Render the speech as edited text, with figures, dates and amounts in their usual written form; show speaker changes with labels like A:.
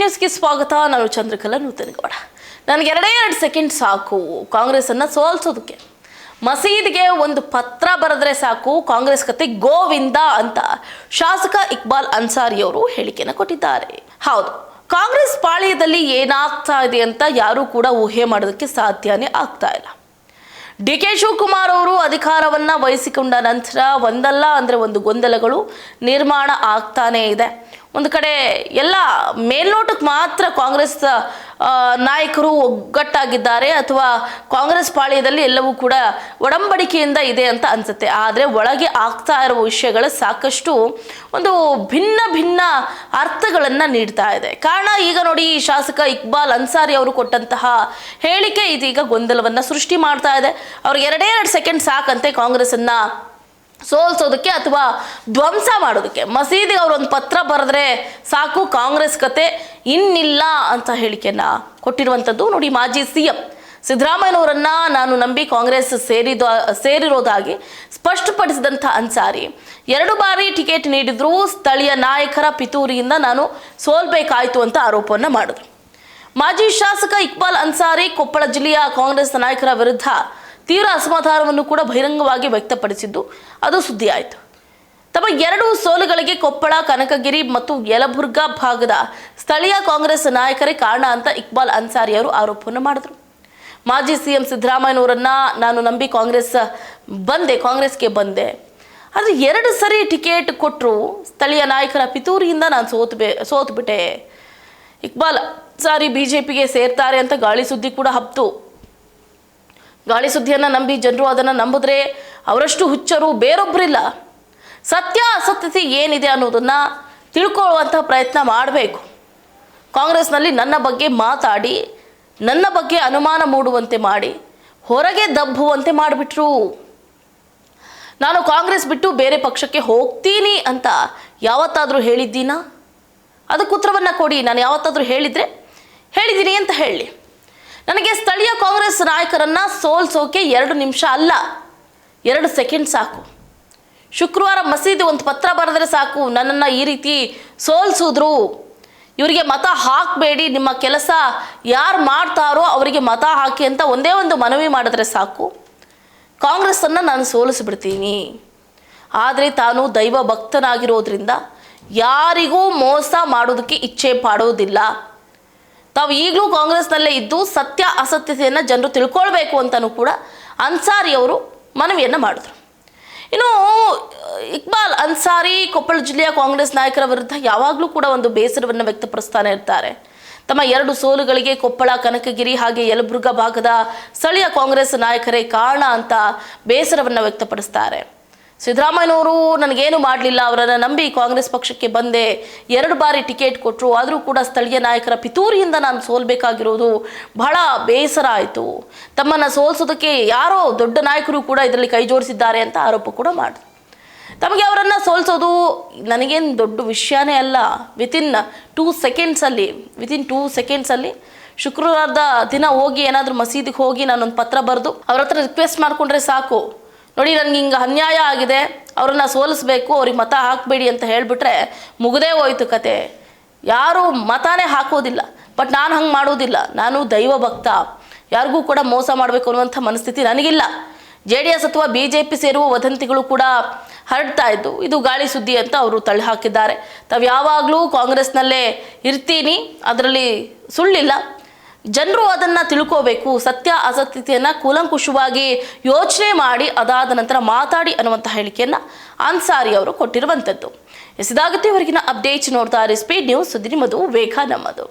A: ನ್ಯೂಸ್ಗೆ ಸ್ವಾಗತ. ನಾನು ಚಂದ್ರಕಲಾ ನೂತನಗೌಡ. ನನಗೆ 2 ಸೆಕೆಂಡ್ ಸಾಕು ಕಾಂಗ್ರೆಸ್ಸನ್ನು ಸೋಲಿಸೋದಕ್ಕೆ. ಮಸೀದಿಗೆ ಒಂದು ಪತ್ರ ಬರೆದ್ರೆ ಸಾಕು, ಕಾಂಗ್ರೆಸ್ ಕತೆ ಗೋವಿಂದ ಅಂತ ಶಾಸಕ ಇಕ್ಬಾಲ್ ಅನ್ಸಾರಿ ಅವರು ಹೇಳಿಕೆಯನ್ನು ಕೊಟ್ಟಿದ್ದಾರೆ. ಹೌದು, ಕಾಂಗ್ರೆಸ್ ಪಾಳ್ಯದಲ್ಲಿ ಏನಾಗ್ತಾ ಇದೆ ಅಂತ ಯಾರೂ ಕೂಡ ಊಹೆ ಮಾಡೋದಕ್ಕೆ ಸಾಧ್ಯನೇ ಆಗ್ತಾ ಇಲ್ಲ. ಡಿ ಕೆ ಶಿವಕುಮಾರ್ ಅವರು ಅಧಿಕಾರವನ್ನ ವಹಿಸಿಕೊಂಡ ನಂತರ ಒಂದಲ್ಲ ಅಂದ್ರೆ ಒಂದು ಗೊಂದಲಗಳು ನಿರ್ಮಾಣ ಆಗ್ತಾನೇ ಇದೆ. ಒಂದು ಕಡೆ ಎಲ್ಲ ಮೇಲ್ನೋಟಕ್ಕೆ ಮಾತ್ರ ಕಾಂಗ್ರೆಸ್ ನಾಯಕರು ಒಗ್ಗಟ್ಟಾಗಿದ್ದಾರೆ ಅಥವಾ ಕಾಂಗ್ರೆಸ್ ಪಾಳ್ಯದಲ್ಲಿ ಎಲ್ಲವೂ ಕೂಡ ಒಡಂಬಡಿಕೆಯಿಂದ ಇದೆ ಅಂತ ಅನ್ಸುತ್ತೆ. ಆದರೆ ಒಳಗೆ ಆಗ್ತಾ ಇರುವ ವಿಷಯಗಳು ಸಾಕಷ್ಟು ಒಂದು ಭಿನ್ನ ಅರ್ಥಗಳನ್ನು ನೀಡ್ತಾ ಇದೆ. ಕಾರಣ ಈಗ ನೋಡಿ, ಶಾಸಕ ಇಕ್ಬಾಲ್ ಅನ್ಸಾರಿ ಅವರು ಕೊಟ್ಟಂತಹ ಹೇಳಿಕೆ ಇದೀಗ ಗೊಂದಲವನ್ನು ಸೃಷ್ಟಿ ಮಾಡ್ತಾ ಇದೆ. ಅವ್ರಿಗೆ 2 ಸೆಕೆಂಡ್ ಸಾಕಂತೆ ಕಾಂಗ್ರೆಸ್ಸನ್ನ ಸೋಲ್ಸೋದಕ್ಕೆ ಅಥವಾ ಧ್ವಂಸ ಮಾಡೋದಕ್ಕೆ. ಮಸೀದಿಗೆ ಅವರೊಂದು ಪತ್ರ ಬರೆದ್ರೆ ಸಾಕು, ಕಾಂಗ್ರೆಸ್ ಕತೆ ಇನ್ನಿಲ್ಲ ಅಂತ ಹೇಳಿಕೆಯನ್ನ ಕೊಟ್ಟಿರುವಂಥದ್ದು. ನೋಡಿ, ಮಾಜಿ ಸಿಎಂ ಸಿದ್ದರಾಮಯ್ಯನವರನ್ನ ನಾನು ನಂಬಿ ಕಾಂಗ್ರೆಸ್ ಸೇರಿರೋದಾಗಿ ಸ್ಪಷ್ಟಪಡಿಸಿದಂಥ ಅನ್ಸಾರಿ 2 ಬಾರಿ ಟಿಕೆಟ್ ನೀಡಿದ್ರು ಸ್ಥಳೀಯ ನಾಯಕರ ಪಿತೂರಿಯಿಂದ ನಾನು ಸೋಲ್ಬೇಕಾಯ್ತು ಅಂತ ಆರೋಪವನ್ನು ಮಾಡಿದ್ರು. ಮಾಜಿ ಶಾಸಕ ಇಕ್ಬಾಲ್ ಅನ್ಸಾರಿ ಕೊಪ್ಪಳ ಜಿಲ್ಲೆಯ ಕಾಂಗ್ರೆಸ್ ನಾಯಕರ ವಿರುದ್ಧ ತೀವ್ರ ಅಸಮಾಧಾನವನ್ನು ಕೂಡ ಬಹಿರಂಗವಾಗಿ ವ್ಯಕ್ತಪಡಿಸಿದ್ದು ಅದು ಸುದ್ದಿ ಆಯಿತು. ತಮ್ಮ 2 ಸೋಲುಗಳಿಗೆ ಕೊಪ್ಪಳ, ಕನಕಗಿರಿ ಮತ್ತು ಯಲಬುರ್ಗಾ ಭಾಗದ ಸ್ಥಳೀಯ ಕಾಂಗ್ರೆಸ್ ನಾಯಕರೇ ಕಾರಣ ಅಂತ ಇಕ್ಬಾಲ್ ಅನ್ಸಾರಿ ಅವರು ಆರೋಪವನ್ನು ಮಾಡಿದ್ರು. ಮಾಜಿ ಸಿಎಂ ಸಿದ್ದರಾಮಯ್ಯನವರನ್ನ ನಾನು ನಂಬಿ ಕಾಂಗ್ರೆಸ್ಗೆ ಬಂದೆ, ಆದರೆ 2 ಸರಿ ಟಿಕೆಟ್ ಕೊಟ್ಟರು ಸ್ಥಳೀಯ ನಾಯಕರ ಪಿತೂರಿಯಿಂದ ನಾನು ಸೋತುಬಿಟ್ಟೆ. ಇಕ್ಬಾಲ್ ಅನ್ಸಾರಿ ಬಿಜೆಪಿಗೆ ಸೇರ್ತಾರೆ ಅಂತ ಗಾಳಿ ಸುದ್ದಿ ಕೂಡ ಹಬ್ತು. ಗಾಳಿ ಸುದ್ದಿಯನ್ನು ನಂಬಿ ಜನರು ಅದನ್ನು ನಂಬಿದ್ರೆ ಅವರಷ್ಟು ಹುಚ್ಚರು ಬೇರೊಬ್ಬರಿಲ್ಲ. ಸತ್ಯ ಅಸತ್ಯತೆ ಏನಿದೆ ಅನ್ನೋದನ್ನು ತಿಳ್ಕೊಳ್ಳುವಂಥ ಪ್ರಯತ್ನ ಮಾಡಬೇಕು. ಕಾಂಗ್ರೆಸ್ನಲ್ಲಿ ನನ್ನ ಬಗ್ಗೆ ಮಾತಾಡಿ, ನನ್ನ ಬಗ್ಗೆ ಅನುಮಾನ ಮೂಡುವಂತೆ ಮಾಡಿ, ಹೊರಗೆ ದಬ್ಬುವಂತೆ ಮಾಡಿಬಿಟ್ರು. ನಾನು ಕಾಂಗ್ರೆಸ್ ಬಿಟ್ಟು ಬೇರೆ ಪಕ್ಷಕ್ಕೆ ಹೋಗ್ತೀನಿ ಅಂತ ಯಾವತ್ತಾದರೂ ಹೇಳಿದ್ದೀನಾ? ಅದಕ್ಕೆ ಉತ್ತರವನ್ನು ಕೊಡಿ. ನಾನು ಯಾವತ್ತಾದರೂ ಹೇಳಿದ್ದೀನಿ ಅಂತ ಹೇಳಿ. ನನಗೆ ಸ್ಥಳೀಯ ಕಾಂಗ್ರೆಸ್ ನಾಯಕರನ್ನ ಸೋಲ್ಸೋಕೆ 2 ನಿಮಿಷ ಅಲ್ಲ, 2 ಸೆಕೆಂಡ್ ಸಾಕು. ಶುಕ್ರವಾರ ಮಸೀದಿ ಒಂದು ಪತ್ರ ಬರೆದ್ರೆ ಸಾಕು, ನನ್ನನ್ನು ಈ ರೀತಿ ಸೋಲ್ಸಿದ್ರು, ಇವರಿಗೆ ಮತ ಹಾಕಬೇಡಿ, ನಿಮ್ಮ ಕೆಲಸ ಯಾರು ಮಾಡ್ತಾರೋ ಅವರಿಗೆ ಮತ ಹಾಕಿ ಅಂತ ಒಂದೇ ಒಂದು ಮನವಿ ಮಾಡಿದ್ರೆ ಸಾಕು, ಕಾಂಗ್ರೆಸ್ಸನ್ನು ನಾನು ಸೋಲಿಸಿಬಿಡ್ತೀನಿ. ಆದರೆ ತಾನು ದೈವ ಭಕ್ತನಾಗಿರೋದ್ರಿಂದ ಯಾರಿಗೂ ಮೋಸ ಮಾಡೋದಕ್ಕೆ ಇಚ್ಛೆ ಪಡೋದಿಲ್ಲ. ತಾವು ಈಗಲೂ ಕಾಂಗ್ರೆಸ್ನಲ್ಲೇ ಇದ್ದು ಸತ್ಯ ಅಸತ್ಯತೆಯನ್ನು ಜನರು ತಿಳ್ಕೊಳ್ಬೇಕು ಅಂತಲೂ ಕೂಡ ಅನ್ಸಾರಿ ಅವರು ಮನವಿಯನ್ನು ಮಾಡಿದ್ರು. ಇನ್ನು ಇಕ್ಬಾಲ್ ಅನ್ಸಾರಿ ಕೊಪ್ಪಳ ಜಿಲ್ಲೆಯ ಕಾಂಗ್ರೆಸ್ ನಾಯಕರ ವಿರುದ್ಧ ಯಾವಾಗಲೂ ಕೂಡ ಒಂದು ಬೇಸರವನ್ನು ವ್ಯಕ್ತಪಡಿಸ್ತಾನೆ ಇರ್ತಾರೆ. ತಮ್ಮ 2 ಸೋಲುಗಳಿಗೆ ಕೊಪ್ಪಳ, ಕನಕಗಿರಿ ಹಾಗೆ ಯಲಬುರ್ಗಾ ಭಾಗದ ಸ್ಥಳೀಯ ಕಾಂಗ್ರೆಸ್ ನಾಯಕರೇ ಕಾರಣ ಅಂತ ಬೇಸರವನ್ನು ವ್ಯಕ್ತಪಡಿಸ್ತಾರೆ. ಸಿದ್ದರಾಮಯ್ಯನವರು ನನಗೇನು ಮಾಡಲಿಲ್ಲ, ಅವರನ್ನು ನಂಬಿ ಕಾಂಗ್ರೆಸ್ ಪಕ್ಷಕ್ಕೆ ಬಂದೆ, 2 ಬಾರಿ ಟಿಕೆಟ್ ಕೊಟ್ಟರು, ಆದರೂ ಕೂಡ ಸ್ಥಳೀಯ ನಾಯಕರ ಪಿತೂರಿಯಿಂದ ನಾನು ಸೋಲ್ಬೇಕಾಗಿರೋದು ಬಹಳ ಬೇಸರ ಆಯಿತು. ತಮ್ಮನ್ನು ಸೋಲ್ಸೋದಕ್ಕೆ ಯಾರೋ ದೊಡ್ಡ ನಾಯಕರು ಕೂಡ ಇದರಲ್ಲಿ ಕೈ ಜೋಡಿಸಿದ್ದಾರೆ ಅಂತ ಆರೋಪ ಕೂಡ ಮಾಡಿದ್ರು. ತಮಗೆ ಅವರನ್ನು ಸೋಲ್ಸೋದು ನನಗೇನು ದೊಡ್ಡ ವಿಷಯನೇ ಅಲ್ಲ. ವಿತಿನ್ 2 ಸೆಕೆಂಡ್ಸಲ್ಲಿ ಶುಕ್ರವಾರದ ದಿನ ಹೋಗಿ ಏನಾದರೂ ಮಸೀದಿಗೆ ಹೋಗಿ ನಾನೊಂದು ಪತ್ರ ಬರೆದು ಅವ್ರ ಹತ್ರ ರಿಕ್ವೆಸ್ಟ್ ಮಾಡಿಕೊಂಡ್ರೆ ಸಾಕು, ನೋಡಿ ನನಗೆ ಹಿಂಗೆ ಅನ್ಯಾಯ ಆಗಿದೆ, ಅವ್ರನ್ನ ಸೋಲಿಸ್ಬೇಕು, ಅವ್ರಿಗೆ ಮತ ಹಾಕಬೇಡಿ ಅಂತ ಹೇಳಿಬಿಟ್ರೆ ಮುಗದೇ ಹೋಯ್ತು ಕತೆ. ಯಾರು ಮತನೇ ಹಾಕೋದಿಲ್ಲ. ಬಟ್ ನಾನು ಹಂಗೆ ಮಾಡೋದಿಲ್ಲ. ನಾನು ದೈವ ಭಕ್ತ, ಯಾರಿಗೂ ಕೂಡ ಮೋಸ ಮಾಡಬೇಕು ಅನ್ನುವಂಥ ಮನಸ್ಥಿತಿ ನನಗಿಲ್ಲ. JDS ಅಥವಾ BJP ಸೇರುವ ವದಂತಿಗಳು ಕೂಡ ಹರಡ್ತಾ ಇದ್ದು ಇದು ಗಾಳಿ ಸುದ್ದಿ ಅಂತ ಅವರು ತಳ್ಳಿ ಹಾಕಿದ್ದಾರೆ. ತಾವು ಯಾವಾಗಲೂ ಕಾಂಗ್ರೆಸ್ನಲ್ಲೇ ಇರ್ತೀನಿ, ಅದರಲ್ಲಿ ಸುಳ್ಳಿಲ್ಲ. ಜನರು ಅದನ್ನು ತಿಳ್ಕೋಬೇಕು, ಸತ್ಯ ಅಸತ್ಯತೆಯನ್ನು ಕೂಲಂಕುಷವಾಗಿ ಯೋಚನೆ ಮಾಡಿ ಅದಾದ ನಂತರ ಮಾತಾಡಿ ಅನ್ನುವಂಥ ಹೇಳಿಕೆಯನ್ನು ಅನ್ಸಾರಿ ಅವರು ಕೊಟ್ಟಿರುವಂಥದ್ದು. ಇದಾಗುತ್ತೆ ಇವರೆಗಿನ ಅಪ್ಡೇಟ್ಸ್. ನೋಡ್ತಾ ಇರಿ ಸ್ಪೀಡ್ ನ್ಯೂಸ್, ಸುದ್ದಿ ನಿಮ್ಮದು, ವೇಗ ನಮ್ಮದು.